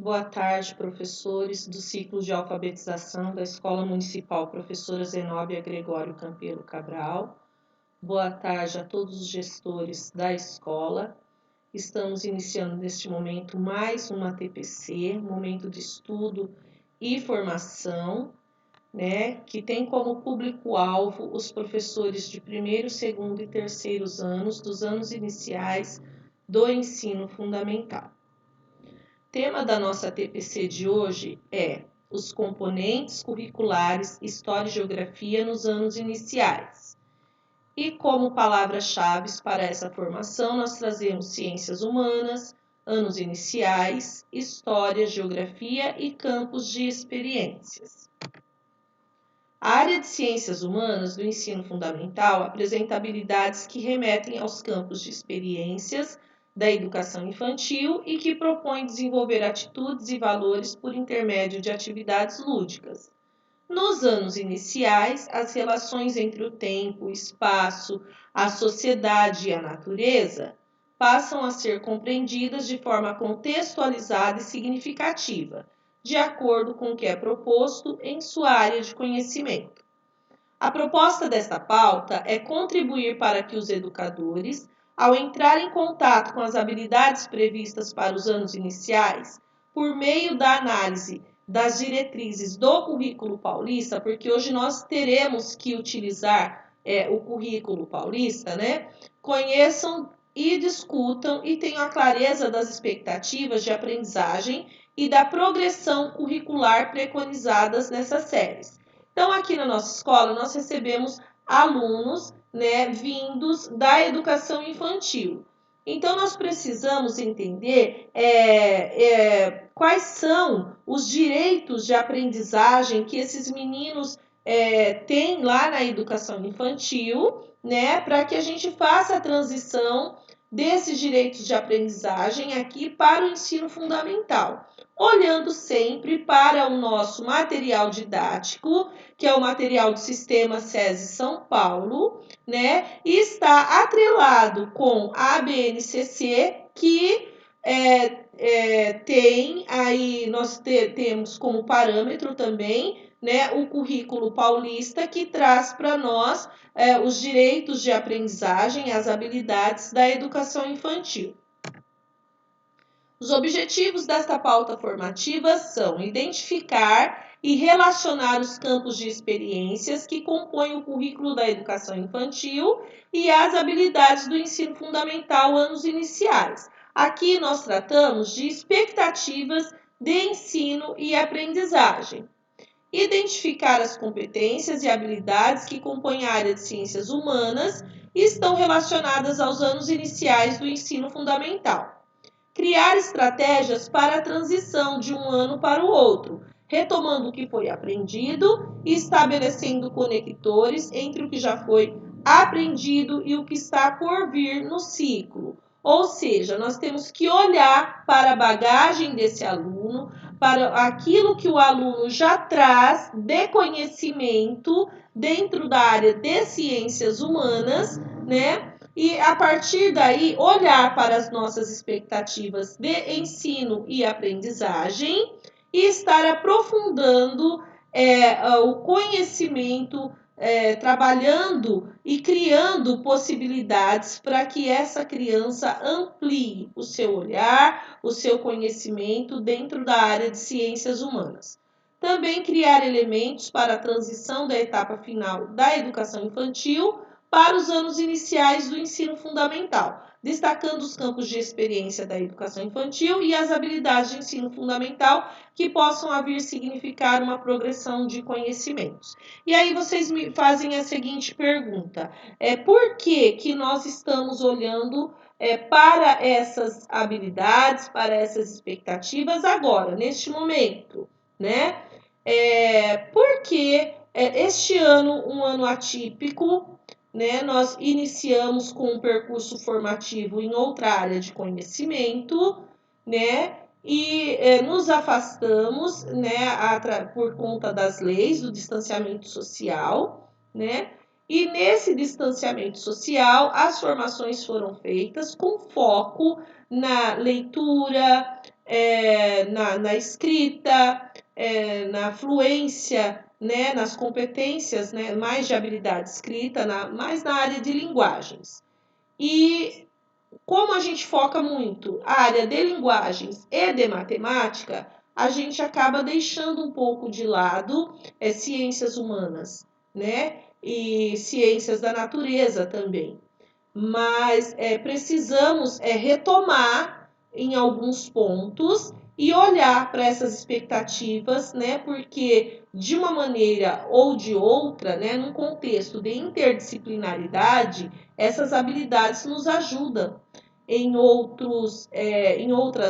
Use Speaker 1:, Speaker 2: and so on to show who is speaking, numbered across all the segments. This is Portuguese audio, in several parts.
Speaker 1: Boa tarde, professores do ciclo de alfabetização da Escola Municipal Professora Zenóbia Gregório Campelo Cabral. Boa tarde a todos os gestores da escola. Estamos iniciando neste momento mais uma TPC, momento de estudo e formação, que tem como público-alvo os professores de primeiro, segundo e terceiros anos dos anos iniciais do ensino fundamental. O tema da nossa TPC de hoje é os componentes curriculares História e Geografia nos anos iniciais. E como palavras-chave para essa formação, nós trazemos Ciências Humanas, anos iniciais, História, Geografia e campos de experiências. A área de Ciências Humanas do ensino fundamental apresenta habilidades que remetem aos campos de experiências da educação infantil e que propõe desenvolver atitudes e valores por intermédio de atividades lúdicas. Nos anos iniciais, as relações entre o tempo, o espaço, a sociedade e a natureza passam a ser compreendidas de forma contextualizada e significativa, de acordo com o que é proposto em sua área de conhecimento. A proposta desta pauta é contribuir para que os educadores, ao entrar em contato com as habilidades previstas para os anos iniciais, por meio da análise das diretrizes do currículo paulista, porque hoje nós teremos que utilizar o currículo paulista, conheçam e discutam e tenham a clareza das expectativas de aprendizagem e da progressão curricular preconizadas nessas séries. Então, aqui na nossa escola, nós recebemos alunos vindos da educação infantil. Então, nós precisamos entender quais são os direitos de aprendizagem que esses meninos têm lá na educação infantil, para que a gente faça a transição desses direitos de aprendizagem aqui para o ensino fundamental, olhando sempre para o nosso material didático, que é o material do Sistema SESI São Paulo, e está atrelado com a BNCC, que tem aí, nós temos como parâmetro também, o currículo paulista, que traz para nós os direitos de aprendizagem, as habilidades da educação infantil. Os objetivos desta pauta formativa são identificar e relacionar os campos de experiências que compõem o currículo da educação infantil e as habilidades do ensino fundamental anos iniciais. Aqui nós tratamos de expectativas de ensino e aprendizagem. Identificar as competências e habilidades que compõem a área de ciências humanas e estão relacionadas aos anos iniciais do ensino fundamental. Criar estratégias para a transição de um ano para o outro, retomando o que foi aprendido e estabelecendo conectores entre o que já foi aprendido e o que está por vir no ciclo. Ou seja, nós temos que olhar para a bagagem desse aluno, para aquilo que o aluno já traz de conhecimento dentro da área de ciências humanas, e a partir daí olhar para as nossas expectativas de ensino e aprendizagem e estar aprofundando o conhecimento, trabalhando e criando possibilidades para que essa criança amplie o seu olhar, o seu conhecimento dentro da área de ciências humanas. Também criar elementos para a transição da etapa final da educação infantil para os anos iniciais do ensino fundamental, destacando os campos de experiência da educação infantil e as habilidades de ensino fundamental que possam vir significar uma progressão de conhecimentos. E aí vocês me fazem a seguinte pergunta: por que nós estamos olhando para essas habilidades, para essas expectativas agora, neste momento, porque este ano, um ano atípico, nós iniciamos com um percurso formativo em outra área de conhecimento, e nos afastamos, por conta das leis do distanciamento social, e nesse distanciamento social as formações foram feitas com foco na leitura, na escrita, na fluência, né, nas competências, né, mais de habilidade escrita, mais na área de linguagens. E como a gente foca muito a área de linguagens e de matemática, a gente acaba deixando um pouco de lado ciências humanas, né? E ciências da natureza também. Mas precisamos retomar em alguns pontos e olhar para essas expectativas, né? Porque de uma maneira ou de outra, né, num contexto de interdisciplinaridade, essas habilidades nos ajudam em outras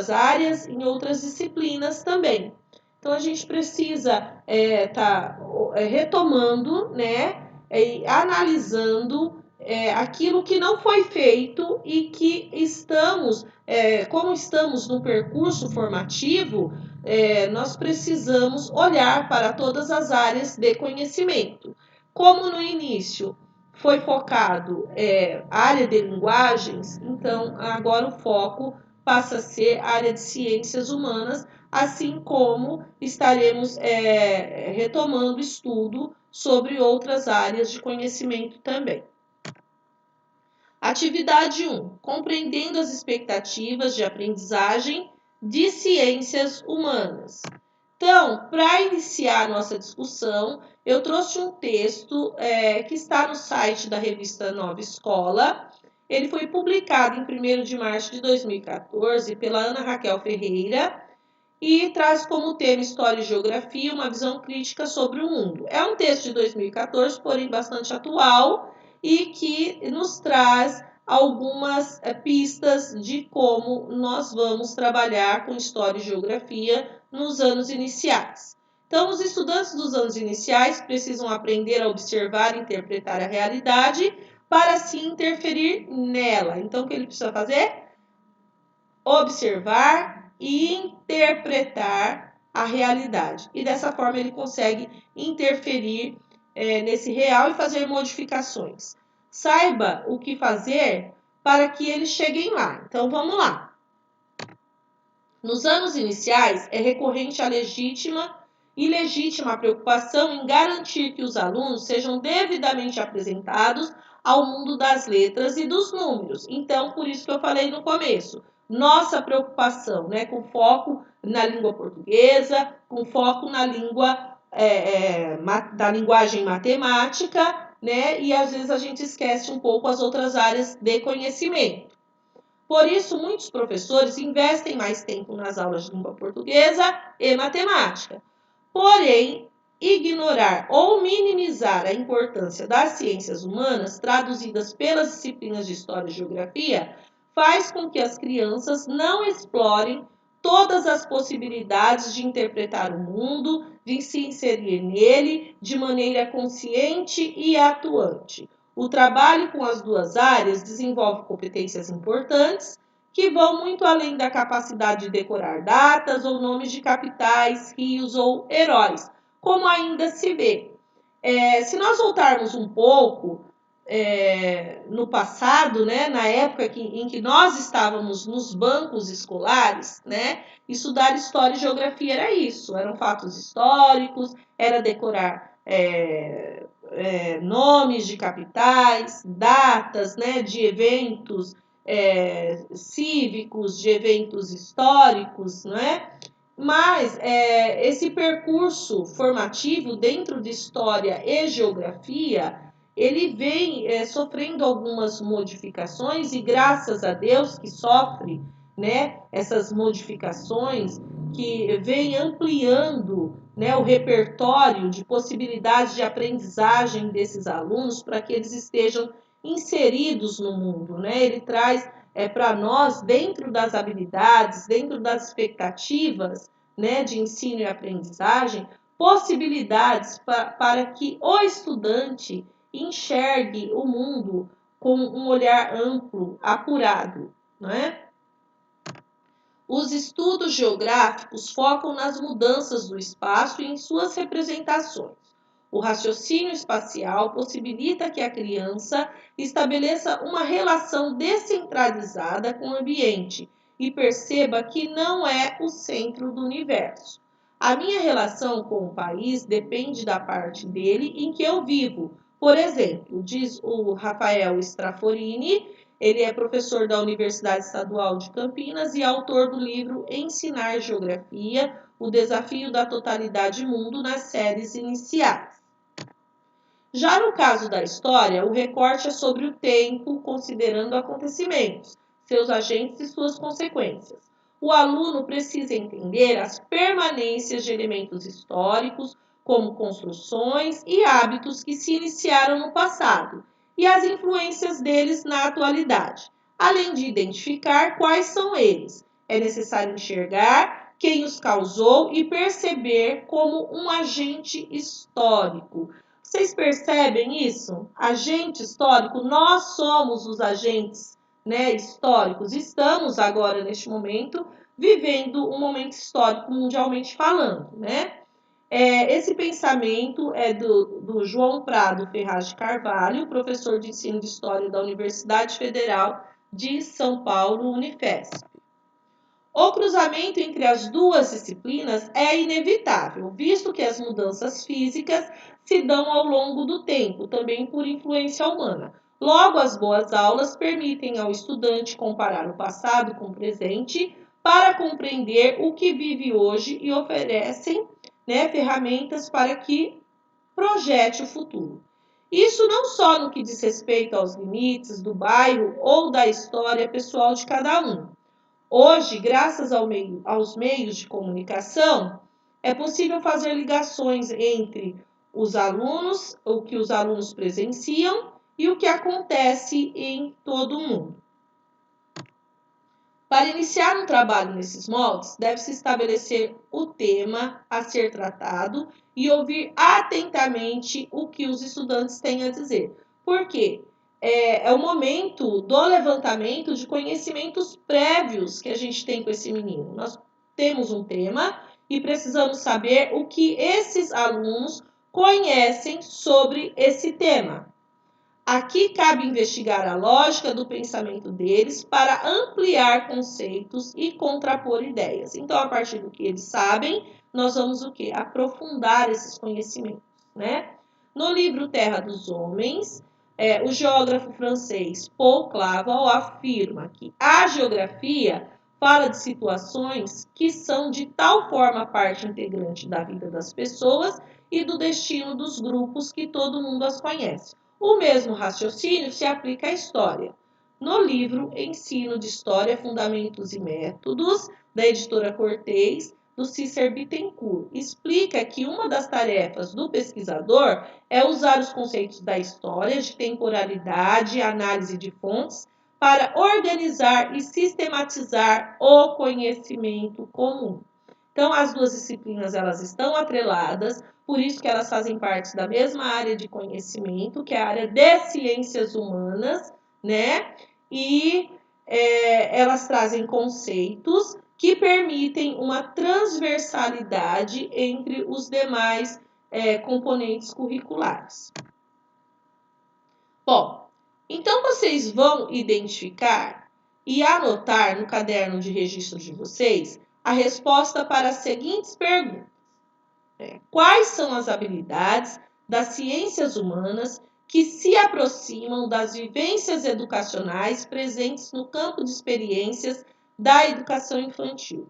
Speaker 1: áreas, em outras disciplinas também. Então a gente precisa estar retomando, né, analisando aquilo que não foi feito e que como estamos no percurso formativo, nós precisamos olhar para todas as áreas de conhecimento. Como no início foi focado a área de linguagens, então agora o foco passa a ser a área de ciências humanas, assim como estaremos retomando estudo sobre outras áreas de conhecimento também. Atividade 1. Compreendendo as expectativas de aprendizagem de ciências humanas. Então, para iniciar a nossa discussão, eu trouxe um texto que está no site da revista Nova Escola. Ele foi publicado em 1º de março de 2014 pela Ana Raquel Ferreira e traz como tema História e Geografia, uma visão crítica sobre o mundo. É um texto de 2014, porém bastante atual e que nos traz algumas pistas de como nós vamos trabalhar com História e Geografia nos anos iniciais. Então, os estudantes dos anos iniciais precisam aprender a observar e interpretar a realidade para assim interferir nela. Então, o que ele precisa fazer? Observar e interpretar a realidade. E dessa forma ele consegue interferir nesse real e fazer modificações. Saiba o que fazer para que eles cheguem lá. Então vamos lá. Nos anos iniciais é recorrente a legítima e legítima preocupação em garantir que os alunos sejam devidamente apresentados ao mundo das letras e dos números. Então, por isso que eu falei no começo, nossa preocupação, né, com foco na língua portuguesa, com foco na língua da linguagem matemática, né, e às vezes a gente esquece um pouco as outras áreas de conhecimento. Por isso, muitos professores investem mais tempo nas aulas de língua portuguesa e matemática. Porém, ignorar ou minimizar a importância das ciências humanas, traduzidas pelas disciplinas de História e Geografia, faz com que as crianças não explorem todas as possibilidades de interpretar o mundo, de se inserir nele de maneira consciente e atuante. O trabalho com as duas áreas desenvolve competências importantes que vão muito além da capacidade de decorar datas ou nomes de capitais, rios ou heróis, como ainda se vê. Se nós voltarmos um pouco no passado, né, na época em que nós estávamos nos bancos escolares, né, estudar história e geografia era isso, eram fatos históricos, era decorar nomes de capitais, datas, né, de eventos cívicos, de eventos históricos, não é? Mas esse percurso formativo dentro de história e geografia, ele vem sofrendo algumas modificações e graças a Deus que sofre, né, essas modificações, que vem ampliando, né, o repertório de possibilidades de aprendizagem desses alunos para que eles estejam inseridos no mundo, né? Ele traz para nós, dentro das habilidades, dentro das expectativas, né, de ensino e aprendizagem, possibilidades para que o estudante enxergue o mundo com um olhar amplo, apurado, não é? Os estudos geográficos focam nas mudanças do espaço e em suas representações. O raciocínio espacial possibilita que a criança estabeleça uma relação descentralizada com o ambiente e perceba que não é o centro do universo. A minha relação com o país depende da parte dele em que eu vivo. Por exemplo, diz o Rafael Straforini, ele é professor da Universidade Estadual de Campinas e autor do livro Ensinar Geografia, o desafio da totalidade mundo nas séries iniciais. Já no caso da história, o recorte é sobre o tempo, considerando acontecimentos, seus agentes e suas consequências. O aluno precisa entender as permanências de elementos históricos, como construções e hábitos que se iniciaram no passado, e as influências deles na atualidade, além de identificar quais são eles. É necessário enxergar quem os causou e perceber como um agente histórico. Vocês percebem isso? Agente histórico, nós somos os agentes, né, históricos. Estamos agora, neste momento, vivendo um momento histórico mundialmente falando, né? Esse pensamento é do João Prado Ferraz de Carvalho, professor de ensino de História da Universidade Federal de São Paulo, Unifesp. O cruzamento entre as duas disciplinas é inevitável, visto que as mudanças físicas se dão ao longo do tempo, também por influência humana. Logo, as boas aulas permitem ao estudante comparar o passado com o presente para compreender o que vive hoje e oferecem, né, ferramentas para que projete o futuro. Isso não só no que diz respeito aos limites do bairro ou da história pessoal de cada um. Hoje, graças aos meios de comunicação, é possível fazer ligações entre os alunos, o que os alunos presenciam e o que acontece em todo o mundo. Para iniciar um trabalho nesses moldes, deve-se estabelecer o tema a ser tratado e ouvir atentamente o que os estudantes têm a dizer. Por quê? É o momento do levantamento de conhecimentos prévios que a gente tem com esse menino. Nós temos um tema e precisamos saber o que esses alunos conhecem sobre esse tema. Aqui cabe investigar a lógica do pensamento deles para ampliar conceitos e contrapor ideias. Então, a partir do que eles sabem, nós vamos o quê? Aprofundar esses conhecimentos, né? No livro Terra dos Homens, o geógrafo francês Paul Clavel afirma que a geografia fala de situações que são de tal forma parte integrante da vida das pessoas e do destino dos grupos que todo mundo as conhece. O mesmo raciocínio se aplica à história. No livro Ensino de História, Fundamentos e Métodos, da editora Cortez, do Cícer Bittencourt, explica que uma das tarefas do pesquisador é usar os conceitos da história, de temporalidade e análise de fontes, para organizar e sistematizar o conhecimento comum. Então, as duas disciplinas elas estão atreladas, por isso que elas fazem parte da mesma área de conhecimento, que é a área de ciências humanas, né? E elas trazem conceitos que permitem uma transversalidade entre os demais componentes curriculares. Bom, então vocês vão identificar e anotar no caderno de registro de vocês a resposta para as seguintes perguntas. Quais são as habilidades das ciências humanas que se aproximam das vivências educacionais presentes no campo de experiências da educação infantil?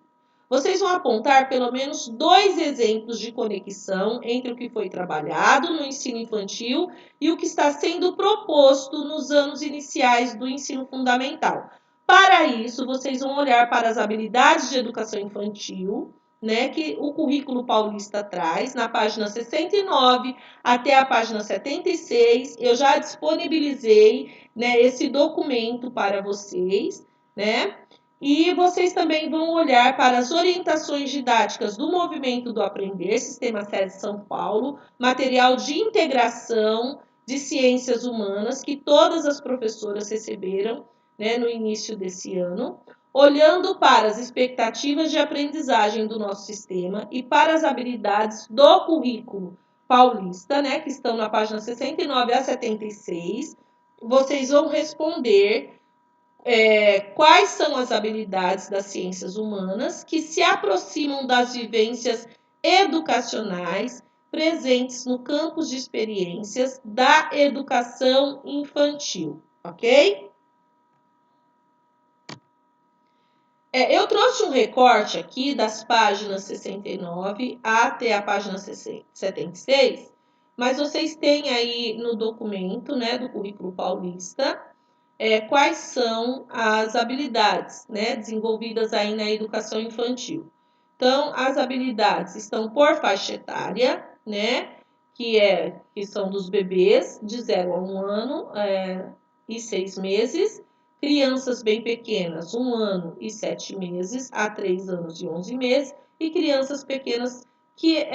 Speaker 1: Vocês vão apontar pelo menos 2 exemplos de conexão entre o que foi trabalhado no ensino infantil e o que está sendo proposto nos anos iniciais do ensino fundamental. Para isso, vocês vão olhar para as habilidades de educação infantil, né, que o currículo paulista traz, na página 69 até a página 76. Eu já disponibilizei, né, esse documento para vocês, né? E vocês também vão olhar para as orientações didáticas do Movimento do Aprender, Sistema SESI São Paulo, material de integração de ciências humanas que todas as professoras receberam, né, no início desse ano, olhando para as expectativas de aprendizagem do nosso sistema e para as habilidades do currículo paulista, né, que estão na página 69 a 76, vocês vão responder quais são as habilidades das ciências humanas que se aproximam das vivências educacionais presentes no campo de experiências da educação infantil, ok? Eu trouxe um recorte aqui das páginas 69 até a página 76, mas vocês têm aí no documento, né, do Currículo Paulista, quais são as habilidades, né, desenvolvidas aí na educação infantil. Então, as habilidades estão por faixa etária, né, que são dos bebês de 0 a 1 ano e 6 meses, crianças bem pequenas, 1 ano e 7 meses, a 3 anos e 11 meses, e crianças pequenas que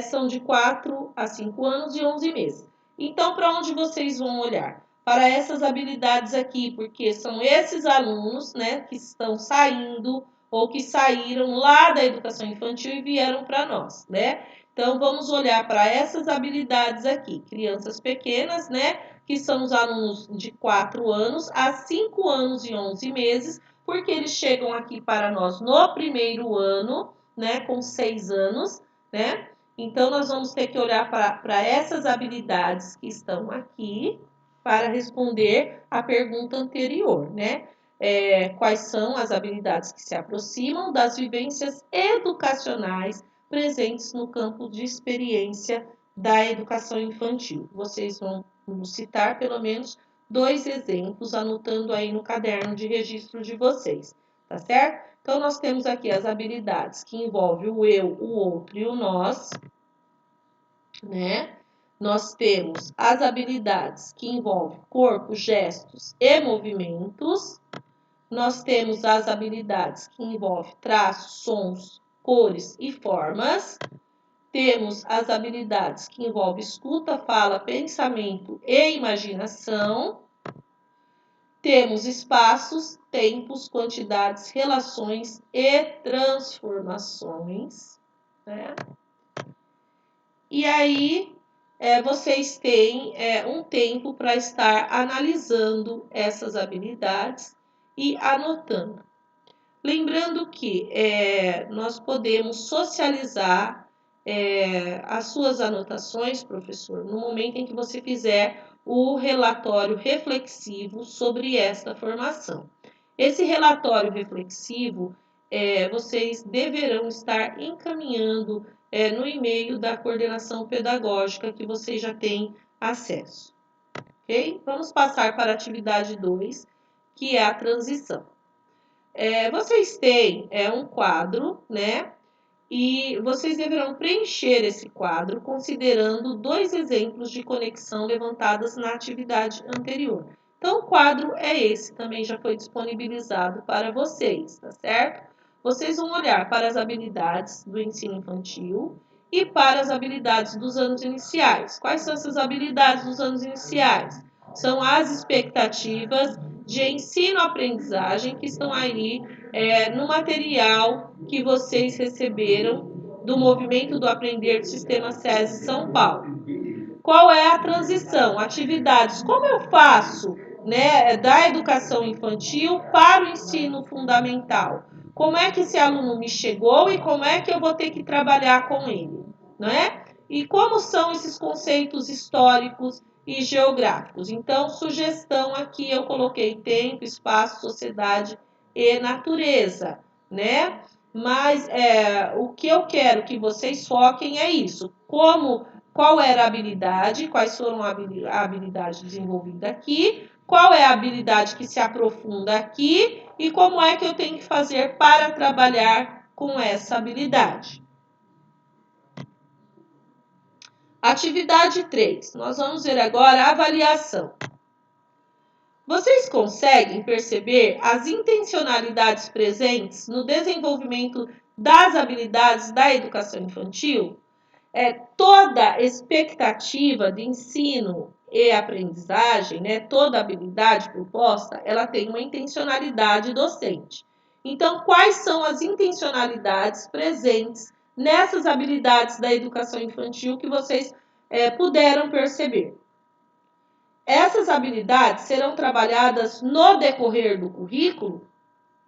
Speaker 1: são de 4 a 5 anos e 11 meses. Então, para onde vocês vão olhar? Para essas habilidades aqui, porque são esses alunos, né, que estão saindo ou que saíram lá da educação infantil e vieram para nós, né? Então, vamos olhar para essas habilidades aqui. Crianças pequenas, né, que são os alunos de 4 anos a 5 anos e 11 meses, porque eles chegam aqui para nós no primeiro ano, né, com 6 anos, né? Então, nós vamos ter que olhar para essas habilidades que estão aqui para responder a pergunta anterior, né? Quais são as habilidades que se aproximam das vivências educacionais presentes no campo de experiência da educação infantil. Vocês vão citar pelo menos 2 exemplos, anotando aí no caderno de registro de vocês, tá certo? Então, nós temos aqui as habilidades que envolvem o eu, o outro e o nós, né? Nós temos as habilidades que envolvem corpo, gestos e movimentos. Nós temos as habilidades que envolvem traços, sons, cores e formas. Temos as habilidades que envolvem escuta, fala, pensamento e imaginação. Temos espaços, tempos, quantidades, relações e transformações, né? E aí, vocês têm um tempo para estar analisando essas habilidades e anotando. Lembrando que nós podemos socializar as suas anotações, professor, no momento em que você fizer o relatório reflexivo sobre esta formação. Esse relatório reflexivo, vocês deverão estar encaminhando no e-mail da coordenação pedagógica que vocês já têm acesso. Ok? Vamos passar para a atividade 2, que é a transição. Vocês têm um quadro, né? E vocês deverão preencher esse quadro considerando 2 exemplos de conexão levantados na atividade anterior. Então, o quadro é esse, também já foi disponibilizado para vocês, tá certo? Vocês vão olhar para as habilidades do ensino infantil e para as habilidades dos anos iniciais. Quais são essas habilidades dos anos iniciais? São as expectativas de ensino-aprendizagem que estão aí no material que vocês receberam do Movimento do Aprender do Sistema SESI São Paulo. Qual é a transição? Atividades. Como eu faço, né, da educação infantil para o ensino fundamental? Como é que esse aluno me chegou e como é que eu vou ter que trabalhar com ele, né? E como são esses conceitos históricos e geográficos? Então, sugestão aqui eu coloquei tempo, espaço, sociedade e natureza, né? Mas o que eu quero que vocês foquem é isso. Qual era a habilidade, quais foram a habilidade desenvolvida aqui, qual é a habilidade que se aprofunda aqui e como é que eu tenho que fazer para trabalhar com essa habilidade. Atividade 3. Nós vamos ver agora a avaliação. Vocês conseguem perceber as intencionalidades presentes no desenvolvimento das habilidades da educação infantil? Toda expectativa de ensino e aprendizagem, né, toda habilidade proposta, ela tem uma intencionalidade docente. Então, quais são as intencionalidades presentes nessas habilidades da educação infantil que vocês puderam perceber? Essas habilidades serão trabalhadas no decorrer do currículo,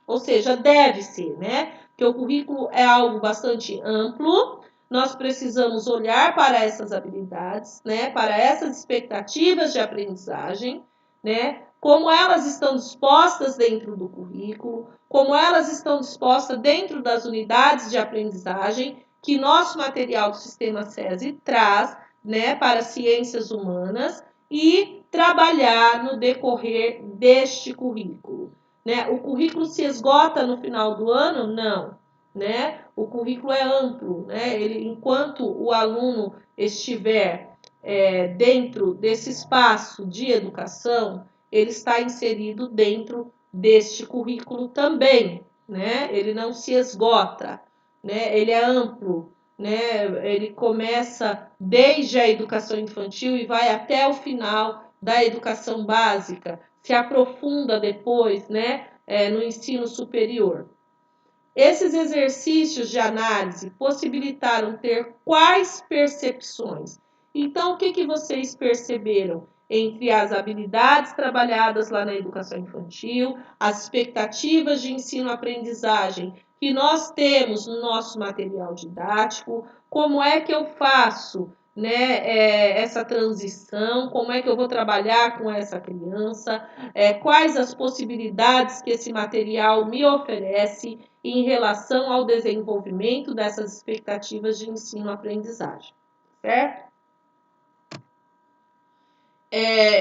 Speaker 1: ou seja, deve ser, né? Porque o currículo é algo bastante amplo, nós precisamos olhar para essas habilidades, né? Para essas expectativas de aprendizagem, né? Como elas estão dispostas dentro do currículo, como elas estão dispostas dentro das unidades de aprendizagem que nosso material do Sistema SESI traz, né, para ciências humanas, e trabalhar no decorrer deste currículo. Né? O currículo se esgota no final do ano? Não. Né? O currículo é amplo. Né? Enquanto o aluno estiver dentro desse espaço de educação, ele está inserido dentro deste currículo também. Né? Ele não se esgota. Né? Ele é amplo. Né? Ele começa desde a educação infantil e vai até o final da educação básica, se aprofunda depois, né, no ensino superior. Esses exercícios de análise possibilitaram ter quais percepções? Então, o que vocês perceberam entre as habilidades trabalhadas lá na educação infantil, as expectativas de ensino-aprendizagem que nós temos no nosso material didático, como é que eu faço, né, essa transição, como é que eu vou trabalhar com essa criança, quais as possibilidades que esse material me oferece em relação ao desenvolvimento dessas expectativas de ensino-aprendizagem, certo?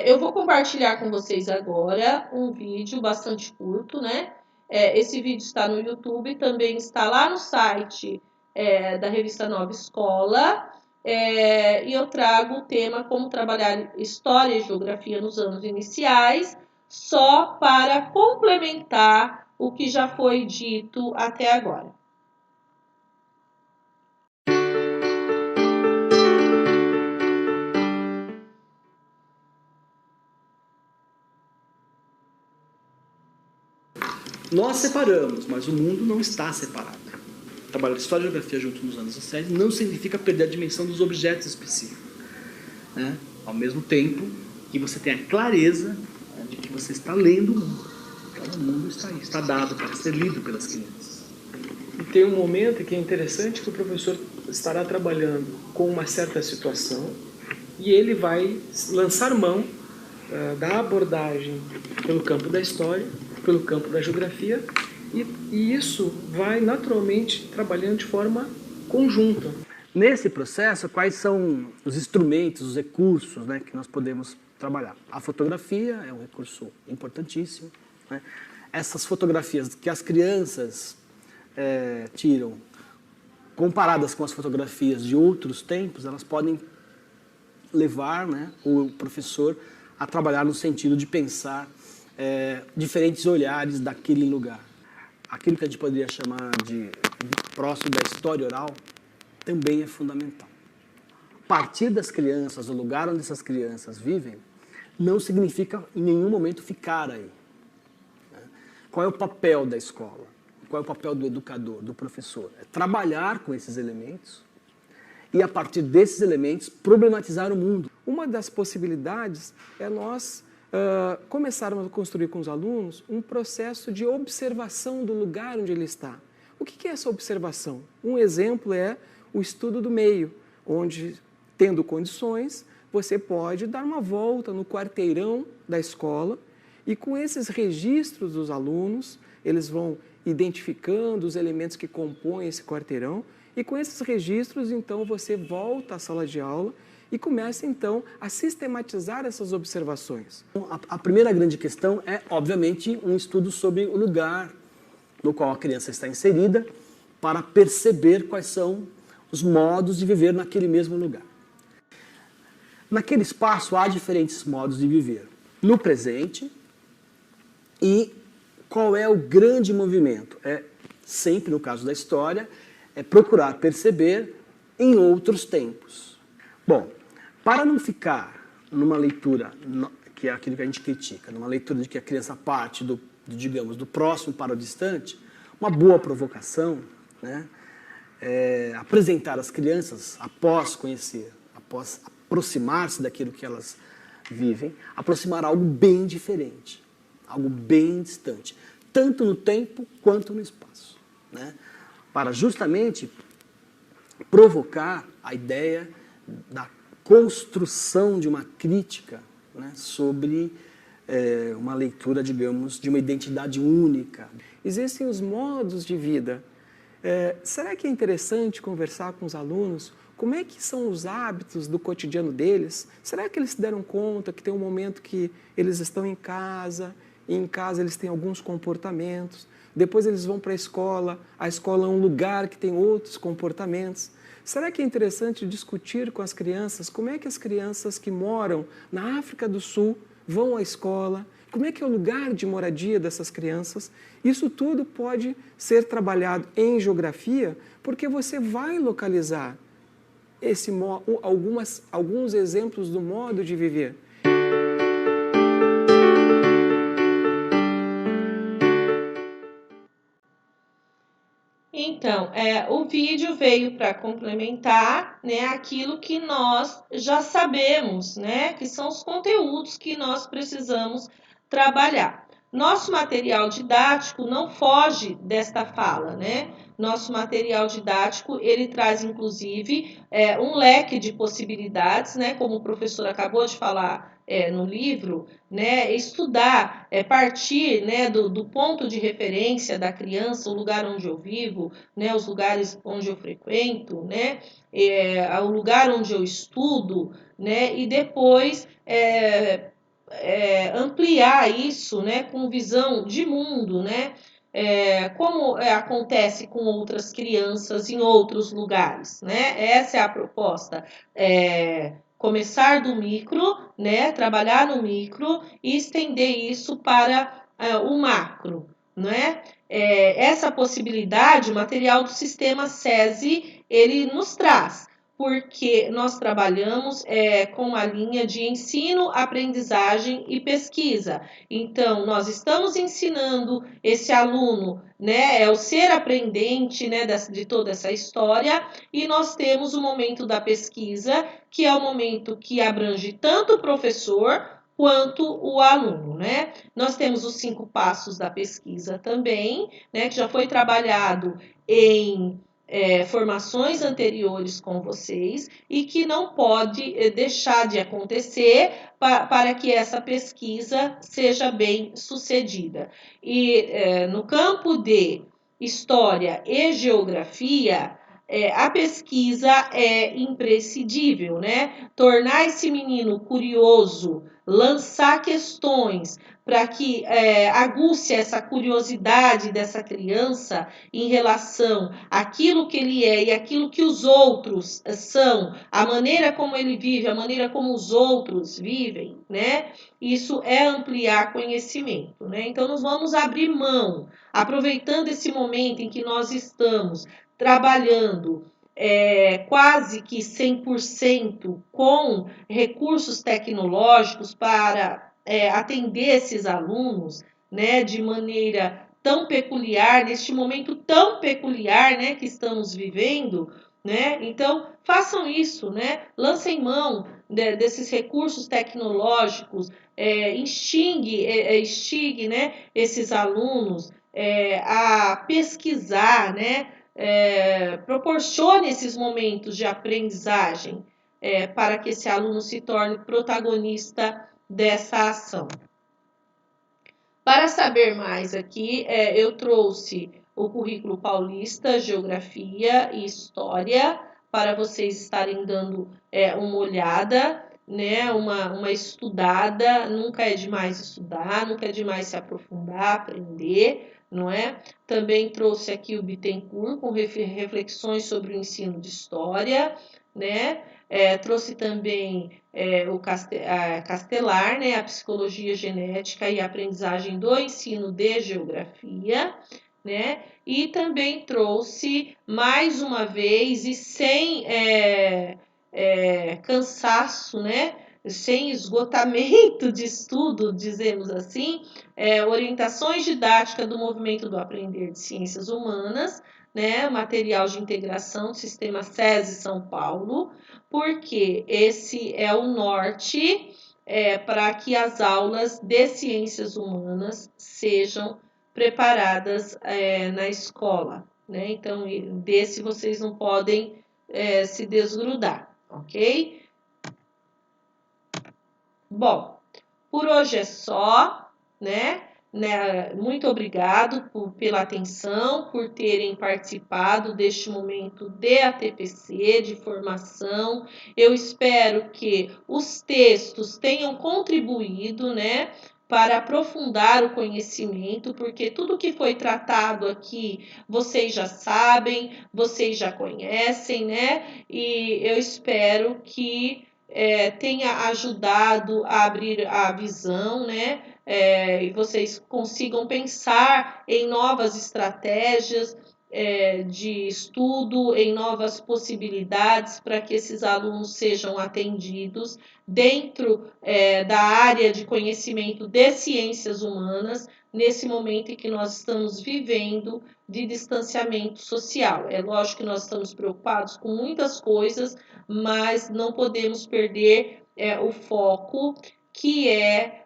Speaker 1: Eu vou compartilhar com vocês agora um vídeo bastante curto, né? Esse vídeo está no YouTube, também está lá no site da revista Nova Escola, e eu trago o tema como trabalhar História e Geografia nos anos iniciais, só para complementar o que já foi dito até agora.
Speaker 2: Nós separamos, mas o mundo não está separado. Trabalhar História e Geografia junto nos anos 60 não significa perder a dimensão dos objetos específicos. Né? Ao mesmo tempo que você tem a clareza de que você está lendo o mundo. Então o mundo está aí, está dado para ser lido pelas crianças.
Speaker 3: E tem um momento que é interessante que o professor estará trabalhando com uma certa situação e ele vai lançar mão da abordagem pelo campo da história, pelo campo da geografia, e isso vai naturalmente trabalhando de forma conjunta.
Speaker 2: Nesse processo, quais são os instrumentos, os recursos, né, que nós podemos trabalhar? A fotografia é um recurso importantíssimo. Né? Essas fotografias que as crianças tiram, comparadas com as fotografias de outros tempos, elas podem levar, né, o professor a trabalhar no sentido de pensar diferentes olhares daquele lugar. Aquilo que a gente poderia chamar de próximo da história oral também é fundamental. Partir das crianças, do lugar onde essas crianças vivem, não significa em nenhum momento ficar aí. Qual é o papel da escola? Qual é o papel do educador, do professor? É trabalhar com esses elementos e, a partir desses elementos, problematizar o mundo.
Speaker 3: Uma das possibilidades é nós começarmos a construir com os alunos um processo de observação do lugar onde ele está. O que é essa observação? Um exemplo é o estudo do meio, onde, tendo condições, você pode dar uma volta no quarteirão da escola e, com esses registros dos alunos, eles vão identificando os elementos que compõem esse quarteirão e, com esses registros, então, você volta à sala de aula e começa, então, a sistematizar essas observações.
Speaker 2: A primeira grande questão é, obviamente, um estudo sobre o lugar no qual a criança está inserida para perceber quais são os modos de viver naquele mesmo lugar. Naquele espaço há diferentes modos de viver. No presente, e qual é o grande movimento? Sempre, no caso da história, é procurar perceber em outros tempos. Bom, para não ficar numa leitura, que é aquilo que a gente critica, numa leitura de que a criança parte digamos, do próximo para o distante, uma boa provocação, né, apresentar às crianças, após conhecer, após aproximar-se daquilo que elas vivem, aproximar algo bem diferente, algo bem distante, tanto no tempo quanto no espaço, né? Para justamente provocar a ideia da construção de uma crítica, né, sobre uma leitura, digamos, de uma identidade única.
Speaker 3: Existem os modos de vida. Será que é interessante conversar com os alunos? Como é que são os hábitos do cotidiano deles? Será que eles se deram conta que tem um momento que eles estão em casa, e em casa eles têm alguns comportamentos, depois eles vão para a escola é um lugar que tem outros comportamentos? Será que é interessante discutir com as crianças como é que as crianças que moram na África do Sul vão à escola? Como é que é o lugar de moradia dessas crianças? Isso tudo pode ser trabalhado em geografia, porque você vai localizar alguns exemplos do modo de viver.
Speaker 1: Então, o vídeo veio para complementar, né, aquilo que nós já sabemos, né, que são os conteúdos que nós precisamos trabalhar. Nosso material didático não foge desta fala, né? Nosso material didático, ele traz, inclusive, um leque de possibilidades, né, como o professor acabou de falar no livro, né, estudar, partir, né, do ponto de referência da criança, o lugar onde eu vivo, né, os lugares onde eu frequento, né, o lugar onde eu estudo, né, e depois ampliar isso, né, com visão de mundo, né, como acontece com outras crianças em outros lugares, né? Essa é a proposta. Começar do micro, né? Trabalhar no micro e estender isso para o macro, né? Essa possibilidade, o material do sistema SESI, ele nos traz, porque nós trabalhamos com a linha de ensino, aprendizagem e pesquisa. Então, nós estamos ensinando esse aluno, né, o ser aprendente, né, de toda essa história, e nós temos o momento da pesquisa, que é o momento que abrange tanto o professor quanto o aluno, né? Nós temos os 5 passos da pesquisa também, né, que já foi trabalhado em formações anteriores com vocês e que não pode deixar de acontecer para que essa pesquisa seja bem sucedida. E no campo de história e geografia, a pesquisa é imprescindível, né? Tornar esse menino curioso, lançar questões para que aguce essa curiosidade dessa criança em relação àquilo que ele é e aquilo que os outros são, a maneira como ele vive, a maneira como os outros vivem, né? Isso é ampliar conhecimento, né? Então, nós vamos abrir mão, aproveitando esse momento em que nós estamos trabalhando quase que 100% com recursos tecnológicos para atender esses alunos, né, de maneira tão peculiar, neste momento tão peculiar, né, que estamos vivendo, né? Então, façam isso, né? Lancem mão desses recursos tecnológicos, instigue, né, esses alunos a pesquisar, né? Proporcione esses momentos de aprendizagem para que esse aluno se torne protagonista dessa ação. Para saber mais aqui, eu trouxe o currículo paulista, Geografia e História, para vocês estarem dando uma olhada, né, uma estudada. Nunca é demais estudar, nunca é demais se aprofundar, aprender, não é? Também trouxe aqui o Bittencourt com reflexões sobre o ensino de história, né? Trouxe também o Castelar, né, a psicologia genética e a aprendizagem do ensino de geografia, né? E também trouxe mais uma vez e sem cansaço, né? Sem esgotamento de estudo, dizemos assim, orientações didáticas do movimento do aprender de ciências humanas, né? Material de integração do sistema SESI São Paulo, porque esse é o norte para que as aulas de ciências humanas sejam preparadas na escola, né? Então, desse vocês não podem se desgrudar, ok? Bom, por hoje é só, né? Muito obrigado pela atenção, por terem participado deste momento de ATPC, de formação. Eu espero que os textos tenham contribuído, né, para aprofundar o conhecimento, porque tudo que foi tratado aqui vocês já sabem, vocês já conhecem, né? E eu espero que tenha ajudado a abrir a visão, né? E vocês consigam pensar em novas estratégias de estudo, em novas possibilidades para que esses alunos sejam atendidos dentro da área de conhecimento de ciências humanas, nesse momento em que nós estamos vivendo de distanciamento social. É lógico que nós estamos preocupados com muitas coisas, mas não podemos perder o foco, que é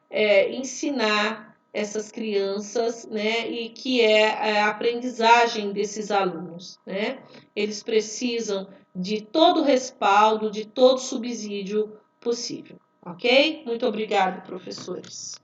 Speaker 1: ensinar essas crianças, né, e que é a aprendizagem desses alunos, né? Eles precisam de todo o respaldo, de todo o subsídio possível, ok? Muito obrigada, professores.